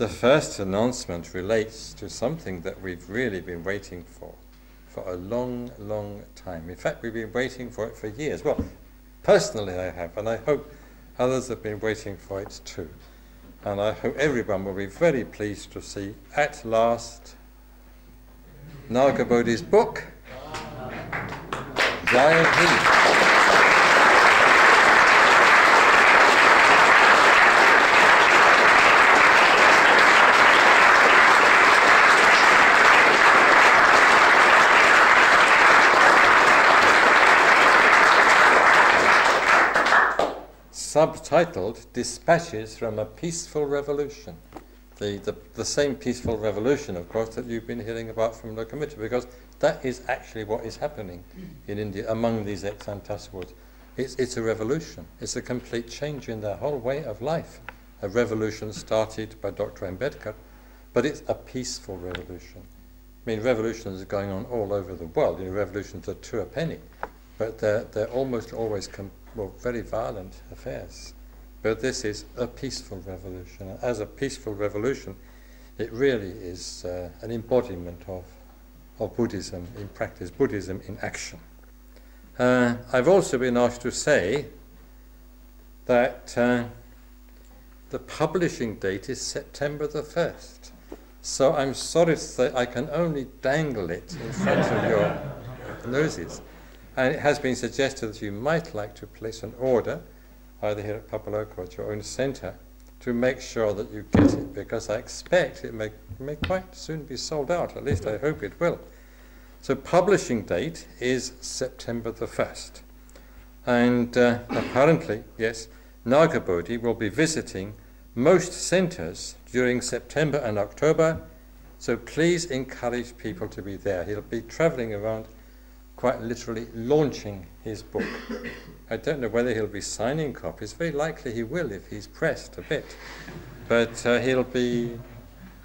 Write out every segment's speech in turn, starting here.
The first announcement relates to something that we've really been waiting for a long, long time. In fact, we've been waiting for it for years. Well, personally I have, and I hope others have been waiting for it too. And I hope everyone will be very pleased to see, at last, Naga Bodhi's book, Jaya Bhim. Subtitled Dispatches from a Peaceful Revolution. The same peaceful revolution, of course, that you've been hearing about from Lokomitsa, because that is actually what is happening in India among these ex-Antaswars. It's a revolution. It's a complete change in their whole way of life. A revolution started by Dr. Ambedkar, but it's a peaceful revolution. I mean, revolutions are going on all over the world. You know, revolutions are two a penny, but they're almost always very violent affairs. But this is a peaceful revolution. And as a peaceful revolution, it really is an embodiment of Buddhism in practice, Buddhism in action. I've also been asked to say that the publishing date is September the 1st. So I'm sorry to say I can only dangle it in front of your noses. And it has been suggested that you might like to place an order, either here at Papaloka or at your own centre, to make sure that you get it, because I expect it may quite soon be sold out. At least I hope it will. So publishing date is September the 1st. And apparently, yes, Naga Bodhi will be visiting most centres during September and October, so please encourage people to be there. He'll be travelling around, quite literally launching his book. I don't know whether he'll be signing copies. Very likely he will if he's pressed a bit. But he'll be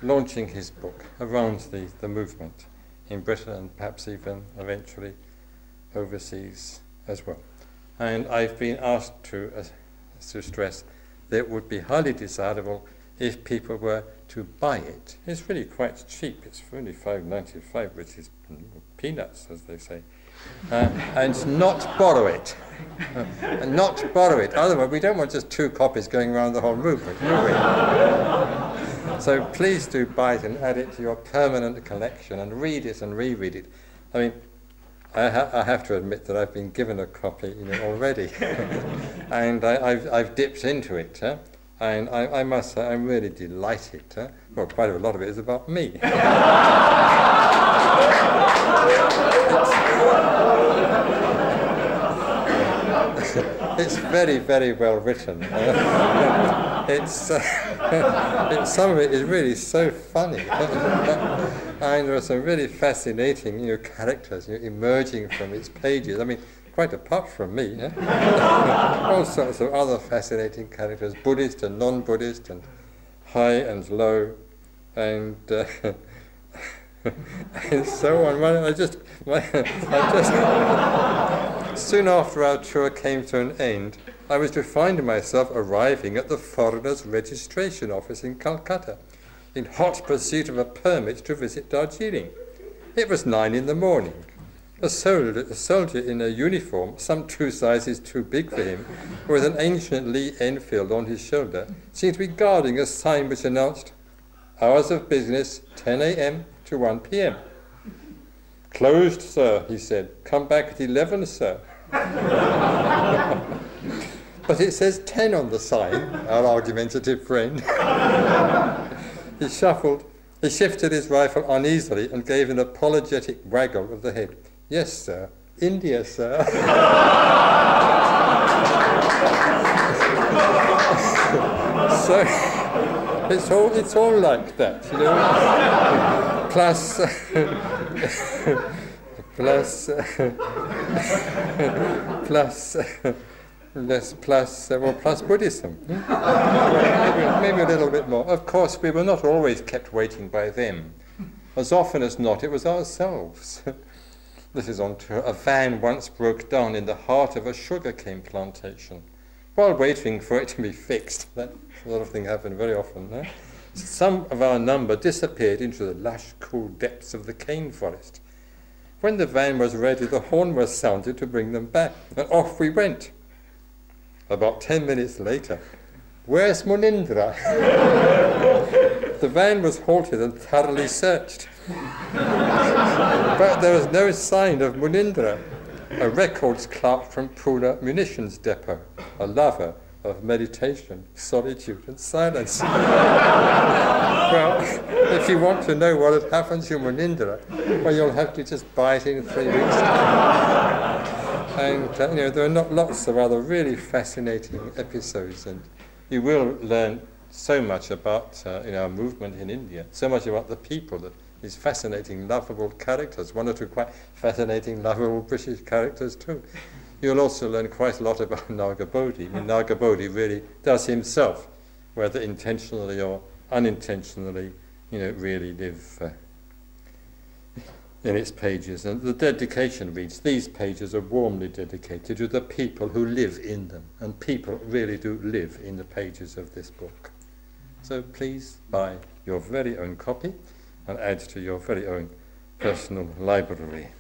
launching his book around the movement in Britain and perhaps even eventually overseas as well. And I've been asked to stress that it would be highly desirable if people were to buy it. It's really quite cheap. It's only $5.95, which is peanuts, as they say. And not borrow it. And not borrow it. Otherwise, we don't want just 2 copies going around the whole movement, do we? So please do buy it and add it to your permanent collection and read it and reread it. I mean, I have to admit that I've been given a copy, already, and I've dipped into it. And I must say, I'm really delighted. Well, quite a lot of it is about me. It's very, very well written. Some of it is really so funny. And there are some really fascinating characters emerging from its pages. I mean, quite apart from me, all sorts of other fascinating characters, Buddhist and non-Buddhist, and high and low, and and so on. Soon after our tour came to an end, I was to find myself arriving at the Foreigners Registration Office in Calcutta, in hot pursuit of a permit to visit Darjeeling. It was 9 in the morning. A soldier in a uniform, some 2 sizes too big for him, with an ancient Lee Enfield on his shoulder, seemed to be guarding a sign which announced, "Hours of business, 10 a.m. to 1 p.m. "Closed, sir," he said. "Come back at 11, sir." But it says 10 on the sign, our argumentative friend. He shifted his rifle uneasily and gave an apologetic waggle of the head. "Yes, sir. India, sir." So it's all like that, Plus Buddhism. Maybe a little bit more. Of course, we were not always kept waiting by them. As often as not, it was ourselves. This is on tour. A van once broke down in the heart of a sugarcane plantation. While waiting for it to be fixed, that sort of thing happened very often. Some of our number disappeared into the lush, cool depths of the cane forest. When the van was ready, the horn was sounded to bring them back, and off we went. About 10 minutes later, "Where's Munindra?" The van was halted and thoroughly searched. But there was no sign of Munindra, a records clerk from Pune munitions depot, a lover of meditation, solitude and silence. Well, if you want to know what had happened to Munindra, well, you'll have to just buy it in 3 weeks. And there are not lots of other really fascinating episodes, and you will learn so much about our movement in India, so much about the people, these fascinating, lovable characters, one or two quite fascinating, lovable British characters too. You'll also learn quite a lot about Nagabodhi. I mean, Nagabodhi really does himself, whether intentionally or unintentionally, really live in its pages. And the dedication reads, "These pages are warmly dedicated to the people who live in them." And people really do live in the pages of this book. So please buy your very own copy and add to your very own personal library.